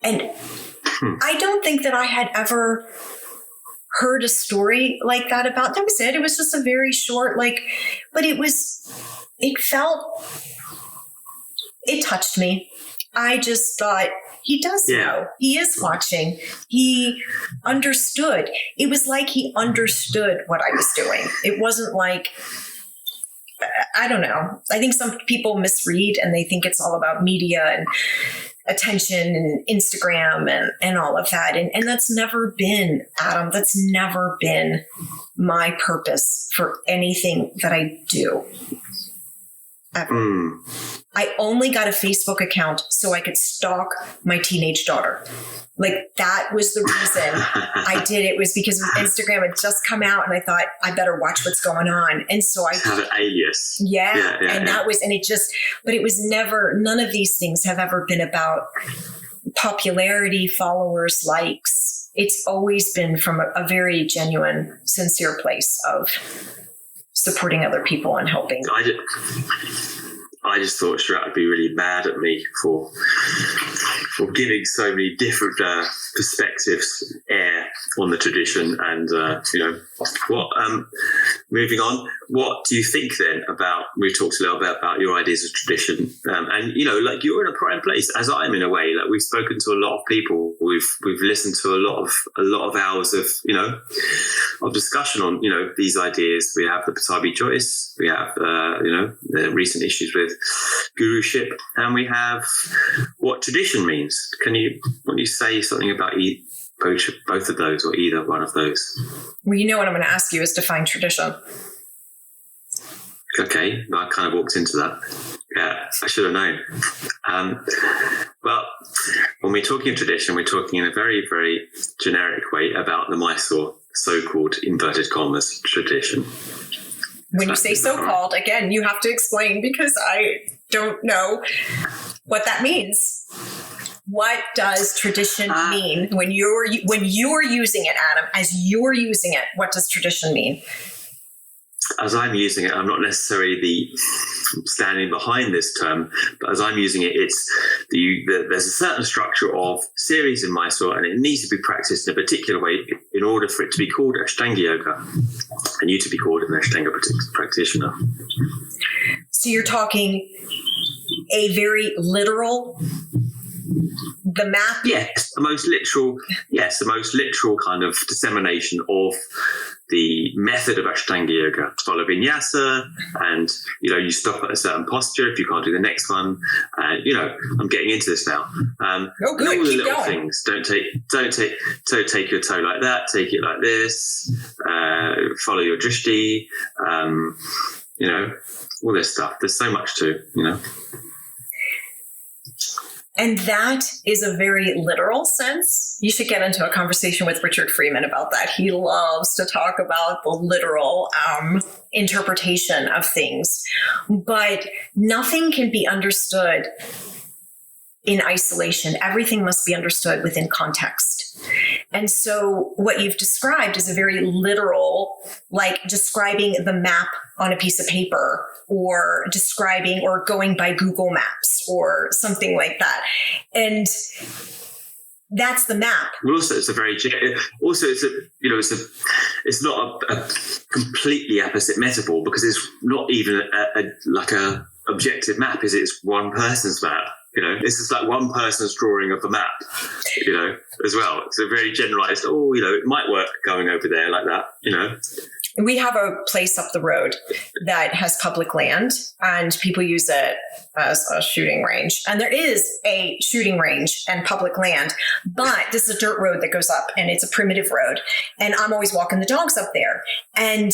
And I don't think that I had ever heard a story like that about, that was it. It was just a very short, but it touched me. I just thought, he does know. He is watching. He understood. It was like he understood what I was doing. It wasn't I don't know. I think some people misread and they think it's all about media and attention and Instagram and all of that. And that's never been, Adam, that's never been my purpose for anything that I do. Ever. I only got a Facebook account so I could stalk my teenage daughter. That was the reason I did it, was because Instagram had just come out and I thought, I better watch what's going on. And so I have an alias. That was, and it just, but it was never, none of these things have ever been about popularity, followers, likes. It's always been from a very genuine, sincere place of supporting other people and helping. I just thought Shrat would be really mad at me for giving so many different perspectives air on the tradition. And moving on, what do you think then about? We talked a little bit about your ideas of tradition, and you're in a prime place, as I am in a way. We've spoken to a lot of people. We've listened to a lot of hours of of discussion on these ideas. We have the Patabi choice. We have the recent issues with guruship, and we have what tradition means. Can you say something about both of those, or either one of those? Well, what I'm going to ask you is define tradition. Okay, I kind of walked into that. Yeah, I should have known. Well, when we're talking tradition, we're talking in a very, very generic way about the Mysore so-called inverted commas tradition. When you say so-called, again, you have to explain, because I don't know what that means. What does tradition mean when you're using it, Adam? As you're using it, what does tradition mean? as I'm using it, I'm not necessarily the standing behind this term, but as I'm using it, it's there's a certain structure of series in Mysore, and it needs to be practiced in a particular way in order for it to be called Ashtanga Yoga, and you to be called an Ashtanga practitioner. So you're talking a very literal, the map? Yes, the most literal kind of dissemination of the method of Ashtanga Yoga. Follow vinyasa, and you stop at a certain posture if you can't do the next one. And I'm getting into this now. Oh, good. All the Keep little going. things. Don't take your toe like that. Take it like this. Follow your drishti. All this stuff. There's so much to. And that is a very literal sense. You should get into a conversation with Richard Freeman about that. He loves to talk about the literal interpretation of things. But nothing can be understood in isolation. Everything must be understood within context. And so what you've described is a very literal, like describing the map on a piece of paper, or describing or going by Google Maps or something like that. And that's the map. Well, also it's it's not a completely opposite metaphor, because it's not even a objective map. It's one person's map. This is like one person's drawing of the map, as well. It's a very generalized, it might work going over there like that, We have a place up the road that has public land, and people use it as a shooting range. And there is a shooting range and public land, but this is a dirt road that goes up, and it's a primitive road. And I'm always walking the dogs up there. And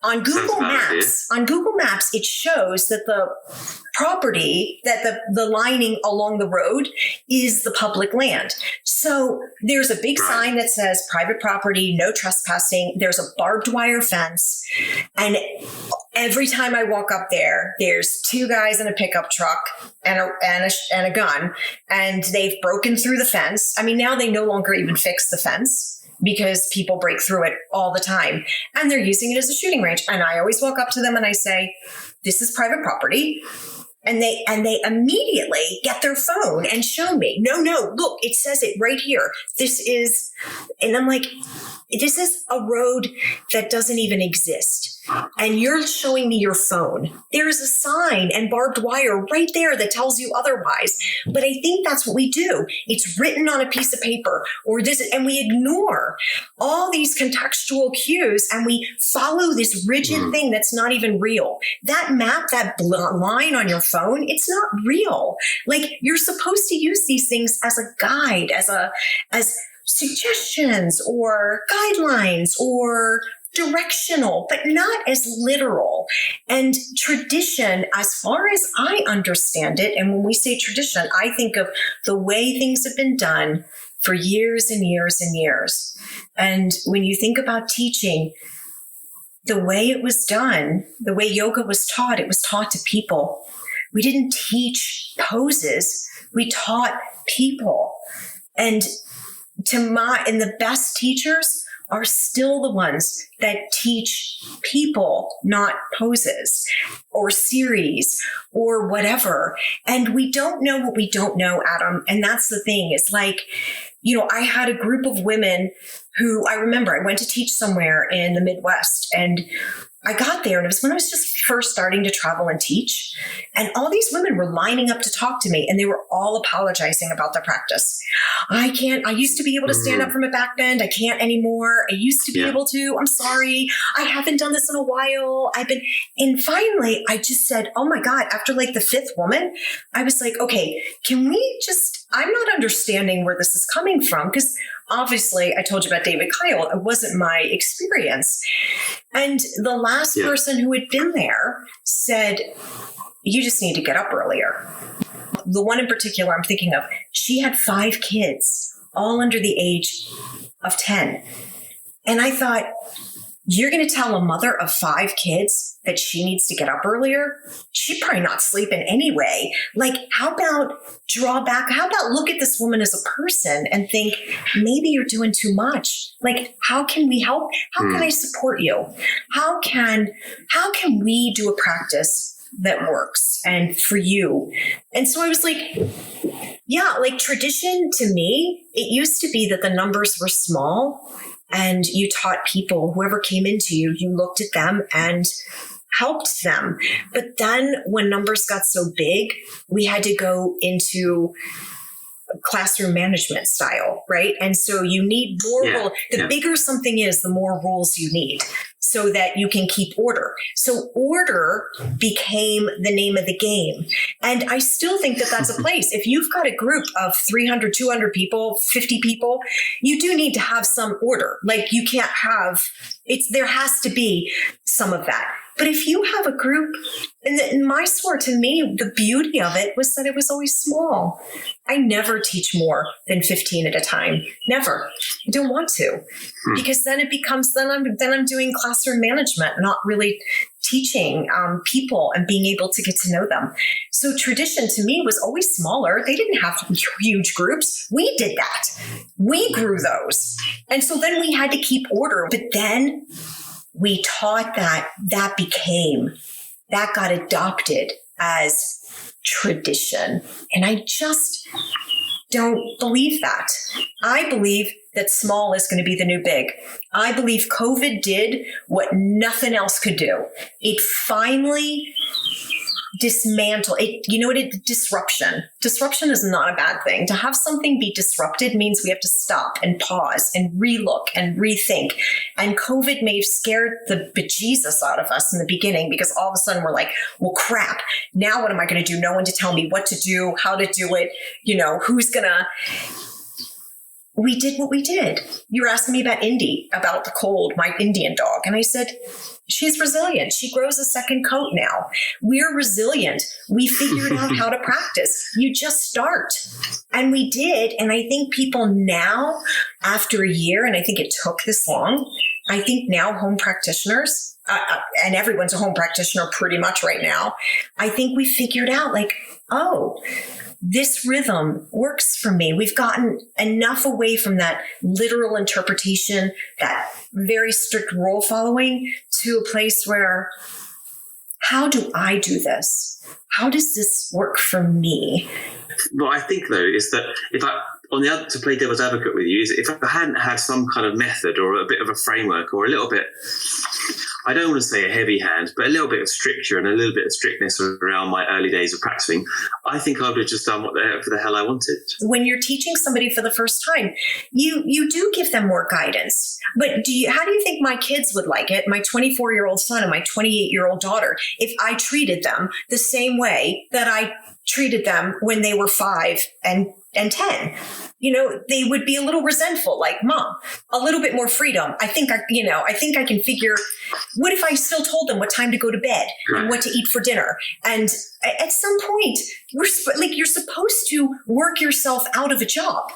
on Google Maps, it shows that the property, that the lining along the road is the public land. So there's a big sign that says private property, no trespassing. There's a barbed wire fence. And every time I walk up there, there's two guys in a pickup truck and a gun, and they've broken through the fence. I mean, now they no longer even fix the fence, because people break through it all the time, and they're using it as a shooting range. And I always walk up to them and I say, this is private property. And they immediately get their phone and show me, no, look, it says it right here. And I'm like, this is a road that doesn't even exist. And you're showing me your phone. There's a sign and barbed wire right there that tells you otherwise. But I think that's what we do. It's written on a piece of paper, and we ignore all these contextual cues, and we follow this rigid thing that's not even real. That map, that line on your phone, it's not real. Like, you're supposed to use these things as a guide, as suggestions or guidelines or directional, but not as literal. And tradition, as far as I understand it, and when we say tradition, I think of the way things have been done for years and years and years. And when you think about teaching, the way it was done, the way yoga was taught, it was taught to people. We didn't teach poses, we taught people. And the best teachers are still the ones that teach people, not poses or series or whatever. And we don't know what we don't know, Adam. And that's the thing. It's like, I had a group of women who I remember I went to teach somewhere in the Midwest, and I got there, and it was when I was just first starting to travel and teach. And all these women were lining up to talk to me, and they were all apologizing about their practice. I used to be able to stand up from a back bend. I can't anymore. I used to be able to. I'm sorry. I haven't done this in a while. And finally I just said, oh my God, after like the fifth woman, I was like, okay, I'm not understanding where this is coming from, because obviously I told you about David Kyle. It wasn't my experience. And the last person who had been there said, you just need to get up earlier. The one in particular I'm thinking of, she had 5 kids, all under the age of 10. And I thought, You're going to tell a mother of 5 kids that she needs to get up earlier? She's probably not sleeping anyway. Like, how about draw back? How about look at this woman as a person and think, maybe you're doing too much. Like, how can we help? How can I support you? How can we do a practice that works and for you? And so I was like, yeah, like tradition to me, it used to be that the numbers were small and you taught people, whoever came into you, you looked at them and helped them. But then when numbers got so big, we had to go into classroom management style, right? And so you need more rules. The bigger something is, the more rules you need so that you can keep order. So order became the name of the game. And I still think that that's a place. If you've got a group of 300, 200 people, 50 people, you do need to have some order. Like you can't have, there has to be some of that. But if you have a group, and my sport, to me, the beauty of it was that it was always small. I never teach more than 15 at a time. Never. I don't want to, because then it becomes, then I'm doing classroom management, not really teaching people and being able to get to know them. So tradition to me was always smaller. They didn't have huge groups. We did that. We grew those. And so then we had to keep order. But then we taught that got adopted as tradition. And I just don't believe that. I believe that small is going to be the new big. I believe COVID did what nothing else could do. It finally dismantle it. You know what? Disruption. Disruption is not a bad thing. To have something be disrupted means we have to stop and pause and relook and rethink. And COVID may have scared the bejesus out of us in the beginning, because all of a sudden we're like, well, crap. Now what am I going to do? No one to tell me what to do, how to do it. You know, who's going to... We did what we did. You were asking me about Indy, about the cold, my Indian dog. And I said, she's resilient. She grows a second coat now. We're resilient. We figured out how to practice. You just start. And we did. And I think people now, after a year, and I think it took this long, I think now home practitioners, and everyone's a home practitioner pretty much right now, I think we figured out like, oh, this rhythm works for me. We've gotten enough away from that literal interpretation, that very strict rule following, to a place where, how do I do this? How does this work for me? What I think, though, is that to play devil's advocate with you, is if I hadn't had some kind of method or a bit of a framework or a little bit, I don't want to say a heavy hand, but a little bit of stricture and a little bit of strictnness around my early days of practicing, I think I would have just done whatever the hell I wanted. When you're teaching somebody for the first time, you do give them more guidance. But how do you think my kids would like it, my 24-year-old son and my 28-year-old daughter, if I treated them the same way that I treated them when they were 5 and 10? You know, they would be a little resentful, like, Mom, a little bit more freedom. I think I can figure, what if I still told them what time to go to bed and what to eat for dinner? And at some point, you're supposed to work yourself out of a job.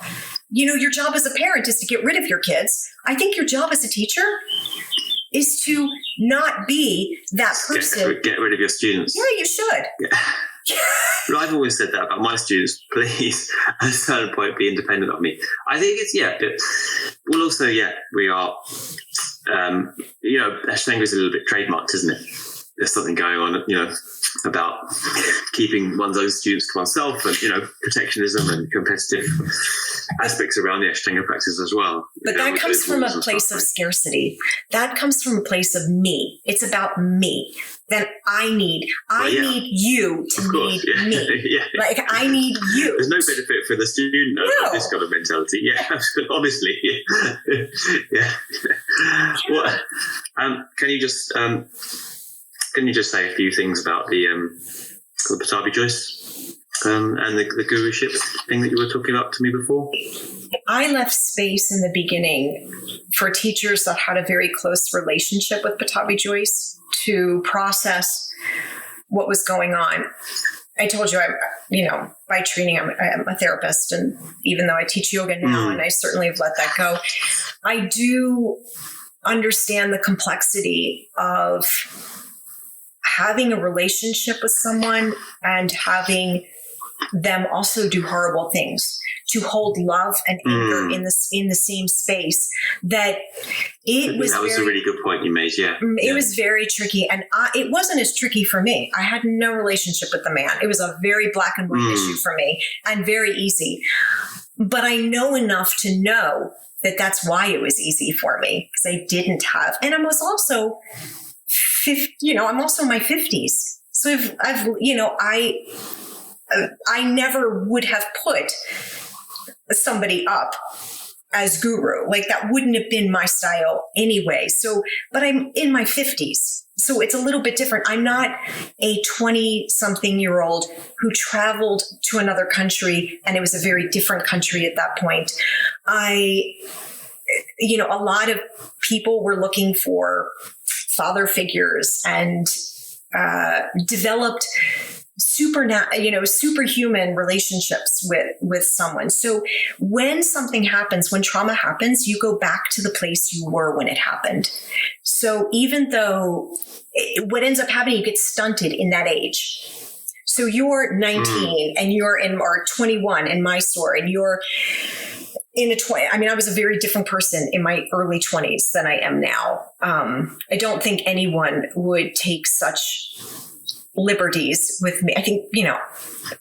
You know, your job as a parent is to get rid of your kids. I think your job as a teacher is to not be that person. Get rid of your students. Yeah, you should. Yeah. Well, I've always said that about my students. Please, at a certain point, be independent of me. I think it's, but also, we are, Ashtanga is a little bit trademarked, isn't it? There's something going on, about keeping one's own students to oneself and, protectionism and competitive aspects around the Ashtanga practice as well. But that comes from a place of scarcity. That comes from a place of me. It's about me. Then I need you to need me. Like, I need you. There's no benefit for the student of this kind of mentality. Yeah, honestly. Well, can you just say a few things about the Pattabhi Jois and the guruship thing that you were talking about to me before? I left space in the beginning for teachers that had a very close relationship with Pattabhi Jois to process what was going on. I told you, by training, I'm a therapist, and even though I teach yoga now, and I certainly have let that go, understand the complexity of having a relationship with someone and having them also do horrible things, to hold love and anger in the same space. That was a really good point you made. Yeah, it was very tricky, and it wasn't as tricky for me. I had no relationship with the man. It was a very black and white issue for me, and very easy. But I know enough to know that that's why it was easy for me, because I didn't have, and I was also 50. I'm also in my 50s, so I never would have put somebody up as guru. Like, that wouldn't have been my style anyway. So, but I'm in my 50s. So it's a little bit different. I'm not a 20-something-year-old who traveled to another country, and it was a very different country at that point. A lot of people were looking for father figures and developed superhuman relationships with someone. So when something happens, when trauma happens, you go back to the place you were when it happened. So even though what ends up happening, you get stunted in that age. So you're 19 and you're or 21 in my story, and you're in a 20. I mean, I was a very different person in my early 20s than I am now. I don't think anyone would take such liberties with me. I think,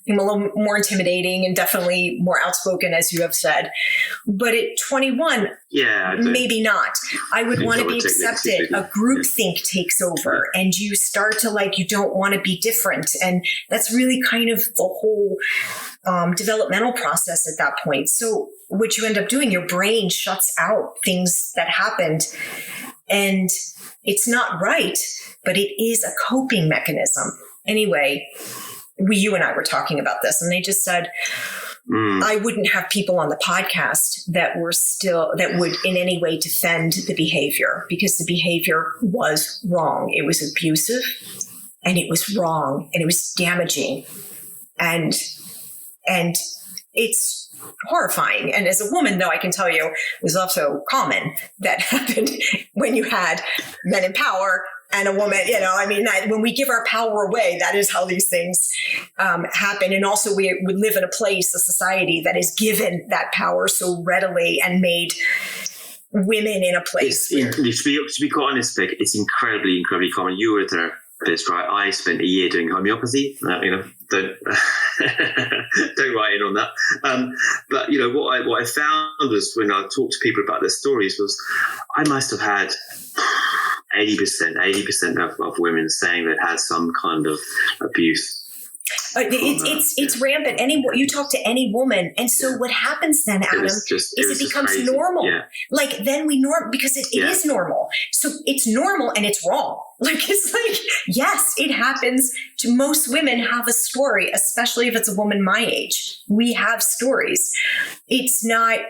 I'm a little more intimidating and definitely more outspoken, as you have said. But at 21, maybe not. I would want to be accepted. A group think takes over, and you start to you don't want to be different. And that's really kind of the whole developmental process at that point. So what you end up doing, your brain shuts out things that happened, and it's not right, but it is a coping mechanism. Anyway, you and I were talking about this, and they just said, I wouldn't have people on the podcast that would in any way defend the behavior, because the behavior was wrong. It was abusive, and it was wrong, and it was damaging, and it's horrifying. And as a woman, though, I can tell you, it was also common that happened when you had men in power and a woman, that when we give our power away, that is how these things happen. And also we live in a society that is given that power so readily and made women in a place. To be quite honest, Peg, it's incredibly, incredibly common. You were there. That's right. I spent a year doing homeopathy. Don't don't write in on that. But what I found was, when I talked to people about their stories, was I must have had 80% of women saying they'd had some kind of abuse. It's rampant. You talk to any woman, and so what happens then, Adam, it becomes normal. Yeah. Then because it is normal. So it's normal and it's wrong. Yes, it happens to most women. Have a story, especially if it's a woman my age. We have stories. It's not,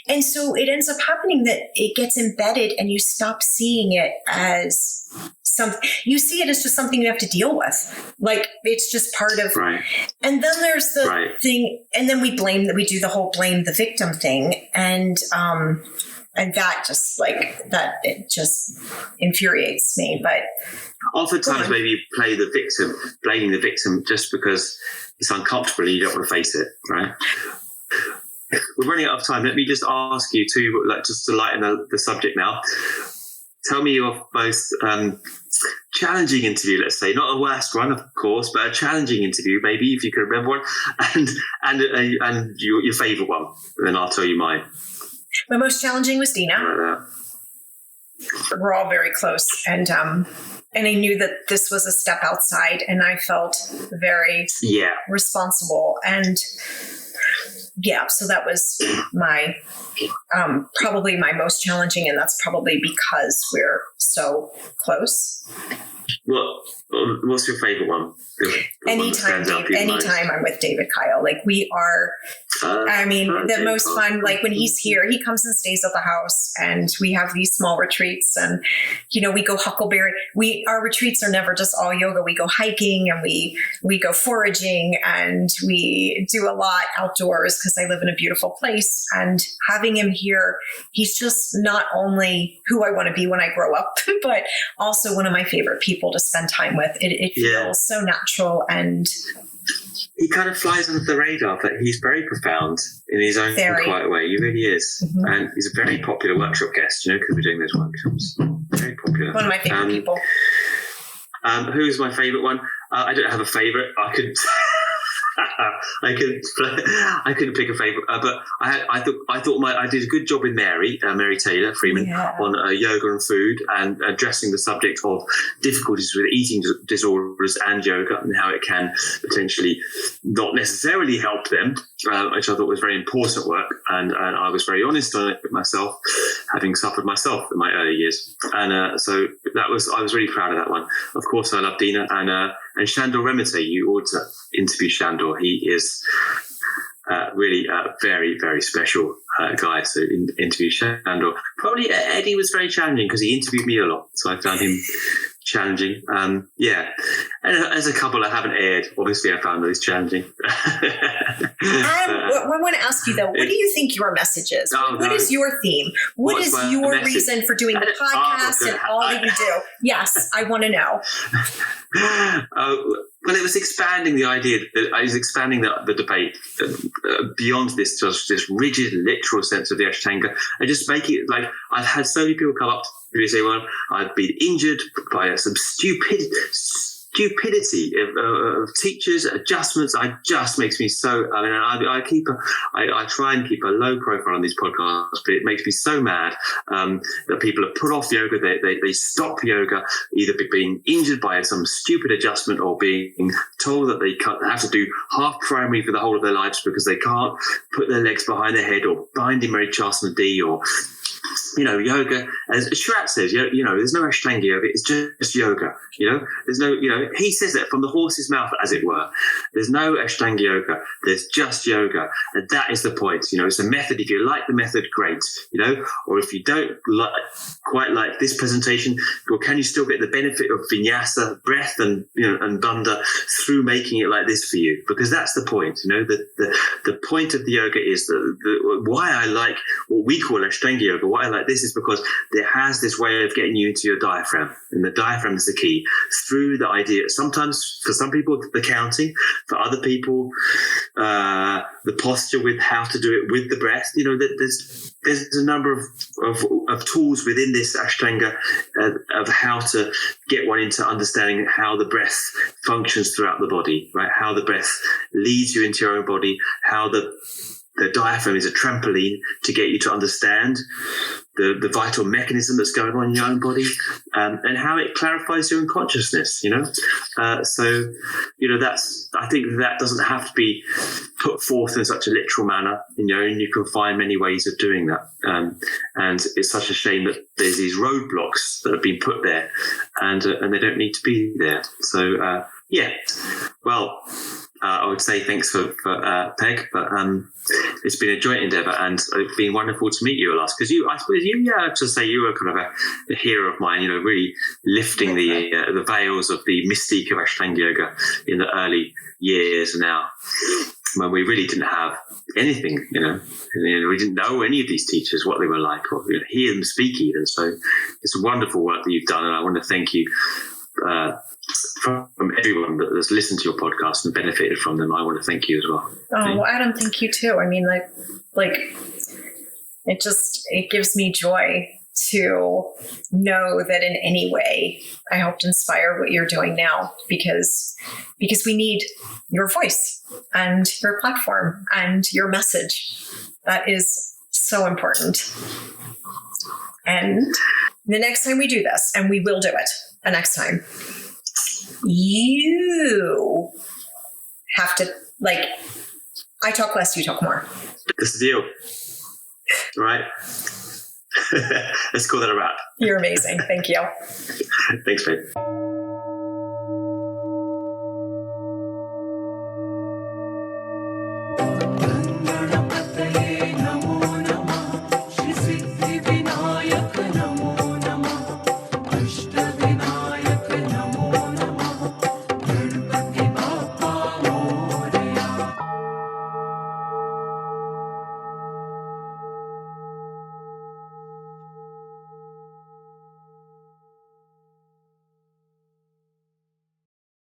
and so it ends up happening that it gets embedded, and you stop seeing it as something. You see it as just something you have to deal with. It's just part of. Right. And then there's the thing, and then we do the whole blame the victim thing, and that just it just infuriates me. But oftentimes maybe you play the victim, blaming the victim just because it's uncomfortable and you don't want to face it, right? We're running out of time. Let me just ask you just to lighten the subject now. Tell me your most challenging interview, let's say, not a worst one, of course, but a challenging interview, maybe, if you can remember one, and your favourite one. And then I'll tell you mine. My most challenging was Dina. We're all very close, and I knew that this was a step outside, and I felt very responsible, and so that was my probably my most challenging, and that's probably because we're so close. What's your favorite one? Anytime I'm with David Kyle, like we are, the most fun, like when he's here, he comes and stays at the house and we have these small retreats and, we go huckleberry. Our retreats are never just all yoga. We go hiking and we go foraging and we do a lot outdoors because I live in a beautiful place, and having him here, he's just not only who I want to be when I grow up, but also one of my favorite people to spend time with. It feels so natural, and he kind of flies under the radar, but he's very profound in his own quiet way. He really is. Mm-hmm. And he's a very popular workshop guest, because we're doing those workshops. Very popular. One of my favorite people. Who's my favorite one? I don't have a favorite. I couldn't pick a favorite, but I thought I did a good job with Mary Taylor Freeman on yoga and food and addressing the subject of difficulties with eating disorders and yoga and how it can potentially not necessarily help them, which I thought was very important work, and I was very honest on it with myself, having suffered myself in my early years, and so I was really proud of that one. Of course, I love Dina and Shandor Remete. You ought to interview Shandor. He is really a very, very special guy. So interview Shandor. Probably Eddie was very challenging because he interviewed me a lot. So I found him challenging. And as a couple I haven't aired, obviously I found those challenging. I want to ask you though, what do you think your message is? What is your theme? What is your reason for doing the podcast and all that you do? Yes, I want to know. Well, it was expanding the idea. I was expanding the debate beyond this rigid, literal sense of the Ashtanga, and just make it like I've had so many people come up to me and say, "Well, I've been injured by some stupidity of teachers, adjustments." It just makes me so. I mean, I try and keep a low profile on these podcasts, but it makes me so mad that people have put off yoga. They stop yoga either being injured by some stupid adjustment or being told that they have to do half primary for the whole of their lives because they can't put their legs behind their head or binding Marichasana D or. Yoga, as Shrat says, there's no Ashtanga yoga, it's just yoga, there's no, he says that from the horse's mouth, as it were. There's no Ashtanga yoga, there's just yoga. And that is the point, it's a method. If you like the method, great, or if you don't quite like this presentation, well, can you still get the benefit of vinyasa, breath and bandha through making it like this for you? Because that's the point, the point of the yoga is why I like what we call Ashtanga yoga. Why I like this is because it has this way of getting you into your diaphragm, and the diaphragm is the key through the idea. Sometimes for some people the counting, for other people the posture with how to do it with the breath. There's a number of tools within this Ashtanga of how to get one into understanding how the breath functions throughout the body, right? How the breath leads you into your own body, how the diaphragm is a trampoline to get you to understand the vital mechanism that's going on in your own body, and how it clarifies your own consciousness, So, I think that doesn't have to be put forth in such a literal manner, and you can find many ways of doing that. And it's such a shame that there's these roadblocks that have been put there, and they don't need to be there. So, I would say thanks for Peg, but it's been a joint endeavour, and it's been wonderful to meet you, Alas, because I suppose you were kind of a hero of mine, really lifting the veils of the mystique of Ashtanga yoga in the early years now, when we really didn't have anything, we didn't know any of these teachers, what they were like, or hear them speak even. So it's wonderful work that you've done, and I want to thank you from everyone that has listened to your podcast and benefited from them. I want to thank you as well. Well, Adam, thank you too. I mean, like it gives me joy to know that in any way I helped inspire what you're doing now, because we need your voice and your platform and your message. That is so important. And the next time we do this, and we will do it the next time, you have to, I talk less, you talk more. That's the deal. All right. Let's call that a wrap. You're amazing. Thank you. Thanks, babe.